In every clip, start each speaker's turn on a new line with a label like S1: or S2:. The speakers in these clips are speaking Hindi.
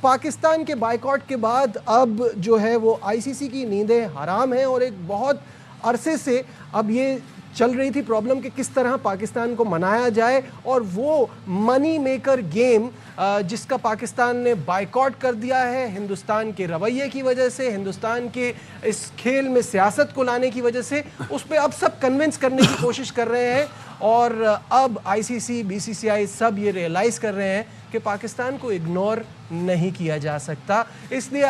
S1: पाकिस्तान के बायकॉट के बाद अब जो है वो आईसीसी की नींदें हराम हैं और एक बहुत अरसे से अब ये चल रही थी प्रॉब्लम कि किस तरह पाकिस्तान को मनाया जाए और वो मनी मेकर गेम जिसका पाकिस्तान ने बायकॉट कर दिया है हिंदुस्तान के रवैये की वजह से, हिंदुस्तान के इस खेल में सियासत को लाने की वजह से, उस पर अब सब कन्विंस करने की कोशिश कर रहे हैं और अब आईसीसी, बीसीसीआई सब ये रियलाइज़ कर रहे हैं कि पाकिस्तान को इग्नोर नहीं किया जा सकता। इसलिए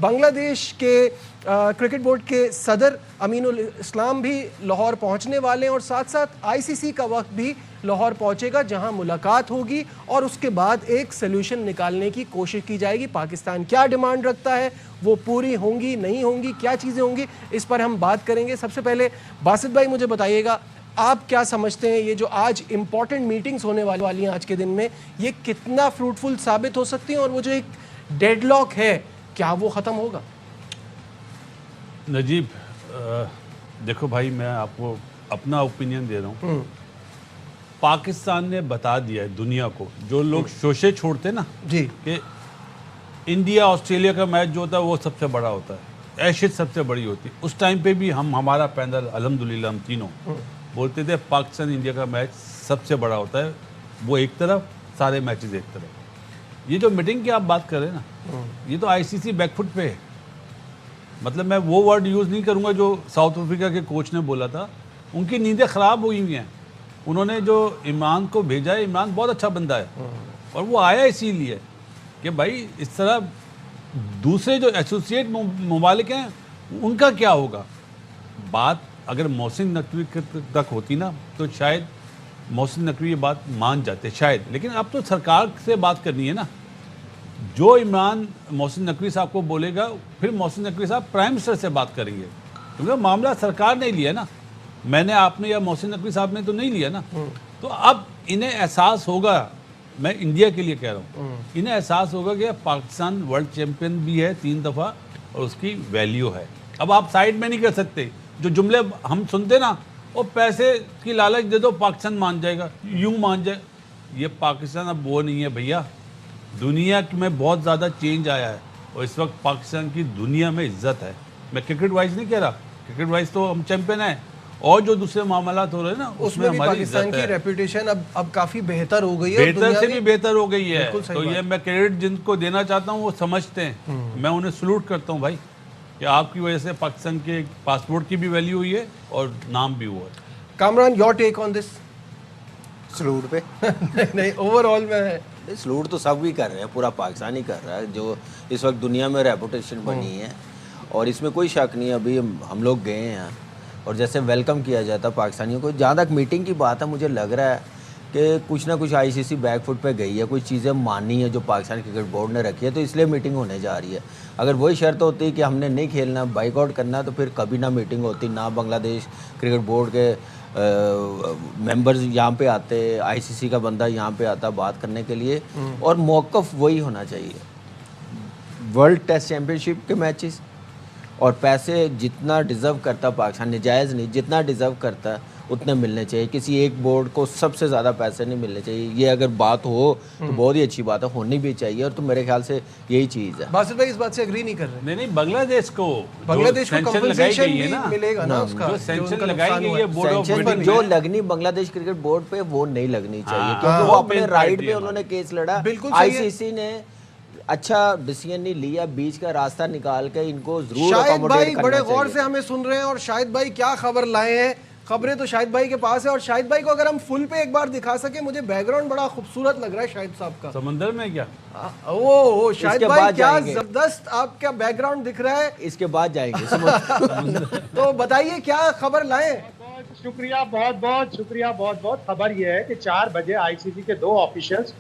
S1: बांग्लादेश के क्रिकेट बोर्ड के सदर अमीनुल इस्लाम भी लाहौर पहुंचने वाले हैं और साथ साथ आईसीसी का वक्त भी लाहौर पहुंचेगा जहां मुलाकात होगी और उसके बाद एक सलूशन निकालने की कोशिश की जाएगी। पाकिस्तान क्या डिमांड रखता है, वो पूरी होंगी नहीं होंगी, क्या चीज़ें होंगी, इस पर हम बात करेंगे। सबसे पहले बासित भाई मुझे बताइएगा, आप क्या समझते हैं ये जो आज इंपॉर्टेंट मीटिंग्स होने वाली हैं आज के दिन में, ये कितना फ्रूटफुल साबित हो सकती हैं और वो जो एक डेडलॉक है क्या वो ख़त्म होगा?
S2: नजीब, देखो भाई, मैं आपको अपना ओपिनियन दे रहा हूँ। पाकिस्तान ने बता दिया है दुनिया को, जो लोग शोशे छोड़ते ना
S1: जी
S2: कि इंडिया ऑस्ट्रेलिया का मैच जो होता है वो सबसे बड़ा होता है, एशियन सबसे बड़ी होती है, उस टाइम पे भी हमारा पैनल अल्हम्दुलिल्लाह हम तीनों बोलते थे पाकिस्तान इंडिया का मैच सबसे बड़ा होता है, वो एक तरफ, सारे मैचेस एक तरफ। ये जो मीटिंग की आप बात कर रहे हैं ना, ये तो आईसीसी बैकफुट पे है। मतलब मैं वो वर्ड यूज़ नहीं करूँगा जो साउथ अफ्रीका के कोच ने बोला था, उनकी नींदें ख़राब हुई हुई हैं। उन्होंने जो इमरान को भेजा है, इमरान बहुत अच्छा बंदा है और वो आया इसीलिए कि भाई इस तरह दूसरे जो एसोसिएट ममालिक हैं उनका क्या होगा। बात अगर मोहसिन नकवी तक होती ना तो शायद मोहसिन नकवी ये बात मान जाते शायद, लेकिन अब तो सरकार से बात करनी है ना। जो इमरान मोहसिन नकवी साहब को बोलेगा, फिर मोहसिन नकवी साहब प्राइम मिनिस्टर से बात करेंगे, क्योंकि मामला सरकार ने लिया ना, मैंने, आपने या मोहसिन नकवी साहब ने तो नहीं लिया ना। तो अब इन्हें एहसास होगा, मैं इंडिया के लिए कह रहा हूँ, इन्हें एहसास होगा कि पाकिस्तान वर्ल्ड चैम्पियन भी है 3 दफ़ा और उसकी वैल्यू है। अब आप साइड में नहीं कर सकते। जो जुमले हम सुनते ना, वो पैसे की लालच दे दो पाकिस्तान मान जाएगा, यूं मान जाए, ये पाकिस्तान अब वो नहीं है भैया। दुनिया में बहुत ज़्यादा चेंज आया है और इस वक्त पाकिस्तान की दुनिया में इज्जत है। मैं क्रिकेट वाइज नहीं कह रहा, क्रिकेट वाइज तो हम चैंपियन हैं और जो दूसरे मामलात हो रहे हैं ना उसमें
S1: भी
S2: हमारी
S1: पाकिस्तान की रेपुटेशन अब काफ़ी बेहतर हो गई है,
S2: बेहतर से भी बेहतर हो गई है। तो
S1: बात।
S2: ये मैं क्रेडिट जिनको देना चाहता हूँ वो समझते हैं, मैं उन्हें सलूट करता हूँ भाई कि आपकी वजह से पाकिस्तान के पासपोर्ट की भी वैल्यू हुई है और नाम भी हुआ है।
S1: Kamran, your take on this?
S3: Salute पे
S1: नहीं, ओवरऑल में
S3: सलूट तो सब भी कर रहे हैं, पूरा पाकिस्तान ही कर रहा है जो इस वक्त दुनिया में रेपुटेशन बनी है और इसमें कोई शक नहीं है। अभी हम लोग गए हैं और जैसे वेलकम किया जाता है पाकिस्तानियों को। जहाँ तक मीटिंग की बात है, मुझे लग रहा है कि कुछ ना कुछ आईसीसी बैकफुट पे गई है, कुछ चीज़ें माननी है जो पाकिस्तान क्रिकेट बोर्ड ने रखी है, तो इसलिए मीटिंग होने जा रही है। अगर वही शर्त होती कि हमने नहीं खेलना, बाइकआउट करना, तो फिर कभी ना मीटिंग होती, ना बांग्लादेश क्रिकेट बोर्ड के मेंबर्स यहाँ पे आते, आईसीसी का बंदा यहाँ पे आता बात करने के लिए। और मौक़िफ़ वही होना चाहिए, वर्ल्ड टेस्ट चैम्पियनशिप के मैचेस और पैसे जितना डिज़र्व करता पाकिस्तान, जायज़ नहीं, जितना डिज़र्व करता उतने मिलने चाहिए। किसी एक बोर्ड को सबसे ज़्यादा पैसे नहीं मिलने चाहिए। ये अगर बात हो तो बहुत ही अच्छी बात है, होनी भी चाहिए और तो मेरे ख्याल से यही चीज़ है।
S1: बासित भाई इस बात से एग्री नहीं कर रहे?
S2: नहीं, बांग्लादेश को
S1: कंपनसेशन भी मिलेगा ना, उसका
S2: जो सैंक्शन लगाई गई है बोर्ड ऑफ
S3: सैंक्शन जो लगनी बांग्लादेश क्रिकेट बोर्ड पे वो नहीं लगनी चाहिए, क्योंकि वो अपने राइट पे उन्होंने केस लड़ा। आईसीसी ने अच्छा डिसीजन नहीं लिया, बीच का रास्ता निकाल के इनको जरूर
S1: शाहिद भाई बड़े गौर से हमें सुन रहे हैं और शाहिद भाई क्या खबर लाए हैं? खबरें तो शाहिद भाई के पास है और शाहिद भाई को अगर हम फुल पे एक बार दिखा सके, मुझे बैकग्राउंड बड़ा खूबसूरत लग रहा है शाहिद साहब का।
S2: समंदर में क्या?
S1: ओ शाहिद भाई क्या जबरदस्त आपका बैकग्राउंड दिख रहा है।
S3: इसके बाद जाएंगे
S1: तो बताइए क्या खबर लाए?
S4: शुक्रिया, बहुत बहुत शुक्रिया, बहुत बहुत। खबर यह है कि 4 बजे आईसीसी के 2 ऑफिशियल्स,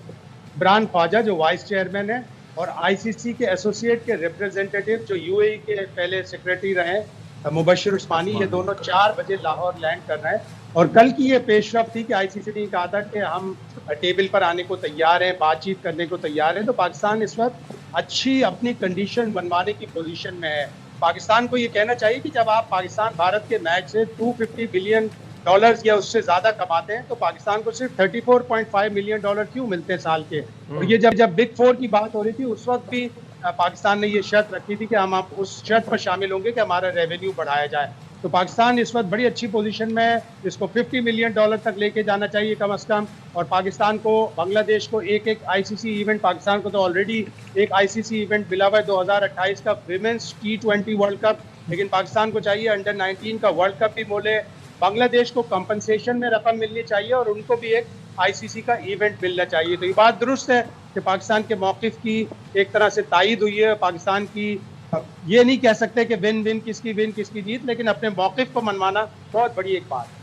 S4: इमरान ख्वाजा जो वाइस चेयरमैन है और आईसीसी के एसोसिएट के रिप्रेजेंटेटिव जो यूएई के पहले सेक्रेटरी रहे मुबशिर उस्मानी, ये दोनों 4 बजे लाहौर लैंड कर रहे हैं। और कल की ये पेशरफ थी कि आईसीसी ने कहा था कि हम टेबल पर आने को तैयार हैं, बातचीत करने को तैयार हैं। तो पाकिस्तान इस वक्त अच्छी अपनी कंडीशन बनवाने की पोजीशन में है। पाकिस्तान को ये कहना चाहिए कि जब आप पाकिस्तान भारत के मैच से 250 बिलियन डॉलर्स या उससे ज्यादा कमाते हैं, तो पाकिस्तान को सिर्फ 34.5 मिलियन डॉलर क्यों मिलते हैं साल के। और ये जब बिग फोर की बात हो रही थी उस वक्त भी पाकिस्तान ने ये शर्त रखी थी कि हम आप उस शर्त पर शामिल होंगे कि हमारा रेवेन्यू बढ़ाया जाए। तो पाकिस्तान इस वक्त बड़ी अच्छी पोजीशन में है, इसको 50 मिलियन डॉलर तक लेके जाना चाहिए कम से कम। और पाकिस्तान को, बांग्लादेश को एक आईसीसी इवेंट, पाकिस्तान को तो ऑलरेडी एक आईसीसी इवेंट मिला हुआ है 2028 का विमेंस T20 वर्ल्ड कप, लेकिन पाकिस्तान को चाहिए अंडर 19 का वर्ल्ड कप भी बोले। बांग्लादेश को कंपनसेशन में रकम मिलनी चाहिए और उनको भी एक आईसीसी का इवेंट मिलना चाहिए। तो ये बात दुरुस्त है कि पाकिस्तान के मौक़िफ़ की एक तरह से तायीद हुई है। पाकिस्तान की ये नहीं कह सकते कि विन किसकी जीत, लेकिन अपने मौक़िफ़ को मनवाना बहुत बड़ी एक बात है।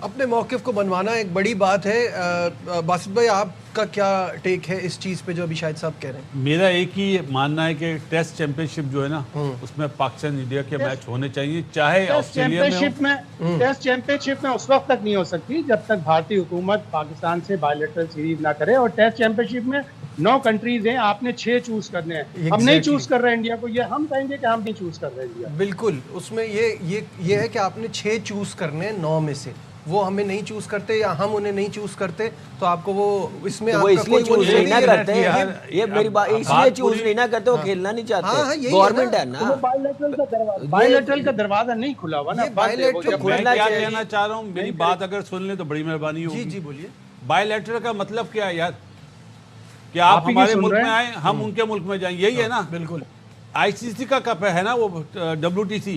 S1: अपने मौक़िफ़ को मनवाना एक बड़ी बात है। बासित भाई, आपका क्या टेक है इस चीज़ पे जो अभी शाहिद साहब कह रहे हैं?
S2: मेरा एक ही मानना है कि टेस्ट चैंपियनशिप जो है ना, उसमें पाकिस्तान इंडिया के मैच होने चाहिए, चाहे ऑस्ट्रेलिया में।
S4: टेस्ट चैंपियनशिप में उस वक्त तक नहीं हो सकती जब तक भारतीय हुकूमत पाकिस्तान से बायलैटरल सीरीज ना करे। और टेस्ट चैंपियनशिप में 9 कंट्रीज हैं, आपने 6 चूज करने हैं। हम नहीं चूज कर रहे इंडिया को, ये हम कहेंगे कि हम नहीं चूज कर रहे इंडिया।
S1: बिल्कुल, उसमें ये है कि आपने 6 चूज करने हैं 9 में से, वो हमें नहीं चूज करते या हम उन्हें नहीं चूज करते तो आपको वो इसमें
S3: तो वो इसलिए चूज नहीं ना करते हैं, ये मेरी बात, इसलिए चूज नहीं ना करते, वो खेलना नहीं चाहते। गवर्नमेंट है ना,
S4: बायलैटरल का दरवाजा नहीं खुला हुआ ना।
S1: बायलैटरल
S2: मैं क्या कहना चाह रहा हूँ, मेरी बात अगर सुन ले तो बड़ी मेहरबानी होगी।
S1: जी बोलिए।
S2: बायलैटरल का मतलब क्या है यार? कि आप हमारे मुल्क में आए, हम उनके मुल्क में जाएं, यही है ना?
S1: बिल्कुल।
S2: आईसीसी का कप है ना वो, WTC,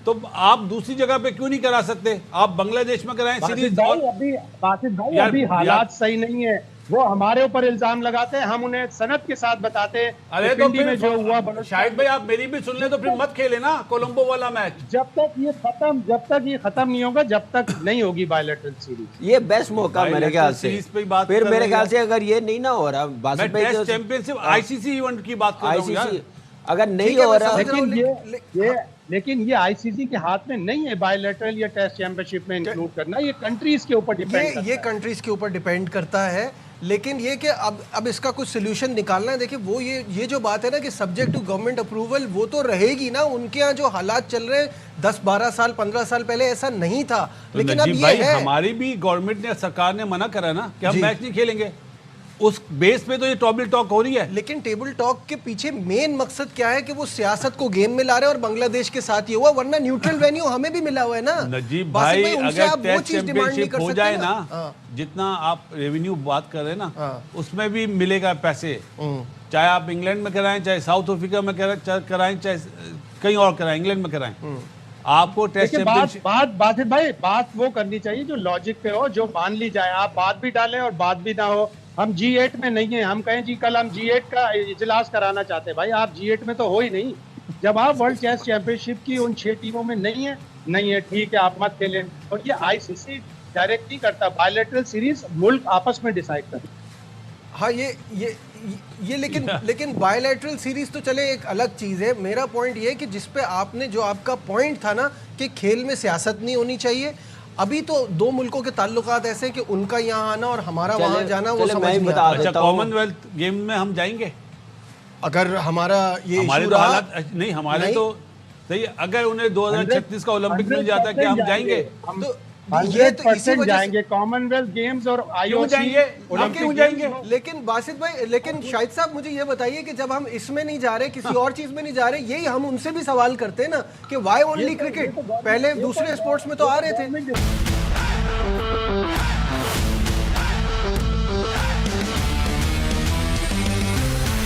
S2: तो आप दूसरी जगह पे क्यों नहीं करा सकते? आप बांग्लादेश में कराएं सीरीज।
S4: अभी हालात सही नहीं है, वो हमारे ऊपर इल्जाम लगाते हैं, हम उन्हें सनद के साथ बताते हैं।
S2: अरे तो फिर जो हुआ, शाहिद भाई आप मेरी भी सुन ले, तो फिर मत खेले ना कोलंबो वाला मैच।
S4: जब तक ये खत्म नहीं होगा, जब तक नहीं होगी बायलैटरल सीरीज।
S3: ये बेस्ट मौका मेरे ख्याल से। फिर मेरे ख्याल से अगर ये नहीं ना हो रहा,
S2: टेस्ट चैंपियनशिप आईसीसी इवेंट की बात कर रहा हूं यार,
S3: अगर नहीं हो रहा,
S4: लेकिन ये आईसीसी के हाथ में नहीं है बायलैटरल या टेस्ट चैंपियनशिप में इंक्लूड करना। ये कंट्रीज के ऊपर डिपेंड करता है।
S1: ये कंट्रीज के ऊपर डिपेंड करता है, लेकिन ये कि अब इसका कुछ सोल्यूशन निकालना है। देखिए, वो ये जो बात है ना कि सब्जेक्ट टू गवर्नमेंट अप्रूवल, वो तो रहेगी ना। उनके यहाँ जो हालात चल रहे हैं 10-12 साल 15 साल पहले ऐसा नहीं था,
S2: तो
S1: लेकिन अब ये
S2: भाई
S1: है।
S2: हमारी भी गवर्नमेंट ने, सरकार ने मना करा ना कि हम मैच नहीं खेलेंगे। उस बेस पे तो ये टेबल टॉक हो रही है।
S1: लेकिन टेबल टॉक के पीछे मेन मकसद क्या है कि वो सियासत को गेम में ला रहे हैं, और बांग्लादेश के साथ ये हुआ, वरना न्यूट्रल वेन्यू हमें भी मिला हुआ है ना।
S2: नजीब भाई, अगर टेस्ट चैंपियनशिप हो जाए ना, जितना आप रेवेन्यू बात कर रहे हैं ना, उसमें भी मिलेगा पैसे। चाहे आप इंग्लैंड में कराएं, चाहे साउथ अफ्रीका में कराएं, चाहे कहीं और कराएं, इंग्लैंड में कराएं, आपको टेस्ट चैंपियनशिप।
S4: बात वो करनी चाहिए जो लॉजिक पे हो, जो मान ली जाए। आप बात भी डालें और बात भी ना हो। हम G8 में नहीं है, हम कहें जी कल हम G8 का इजलास कराना चाहते हैं, भाई आप G8 में तो हो ही नहीं। जब आप वर्ल्ड चेस चैंपियनशिप की उन 6 टीमों में नहीं है, ठीक है, आप मत खेलें। और ये आईसीसी डायरेक्ट नहीं करता, बायलैटरल सीरीज मुल्क आपस में डिसाइड करता।
S1: हाँ, ये लेकिन बायलैटरल सीरीज तो चले एक अलग चीज़ है। मेरा पॉइंट ये है कि जिस पे आपने, जो आपका पॉइंट था ना कि खेल में सियासत नहीं होनी चाहिए, अभी तो 2 मुल्कों के ताल्लुकात ऐसे हैं कि उनका यहाँ आना और हमारा वहाँ जाना, वो समझ नहीं आता।
S2: अच्छा, कॉमनवेल्थ गेम में हम जाएंगे
S1: अगर हमारा ये
S2: हमारे तो हालात नहीं, हमारे तो सही। अगर उन्हें 2036 का ओलंपिक मिल जाता है, क्या हम जाएंगे?
S1: तो
S4: 100% जाएंगे कॉमनवेल्थ गेम्स और
S2: IOC क्यों जाएंगे?
S1: लेकिन बासित भाई, लेकिन शाहिद साहब मुझे ये बताइए कि जब हम इसमें नहीं जा रहे, किसी और चीज में नहीं जा रहे, यही हम उनसे भी सवाल करते हैं ना कि व्हाई ओनली क्रिकेट? पहले दूसरे स्पोर्ट्स में तो आ रहे थे।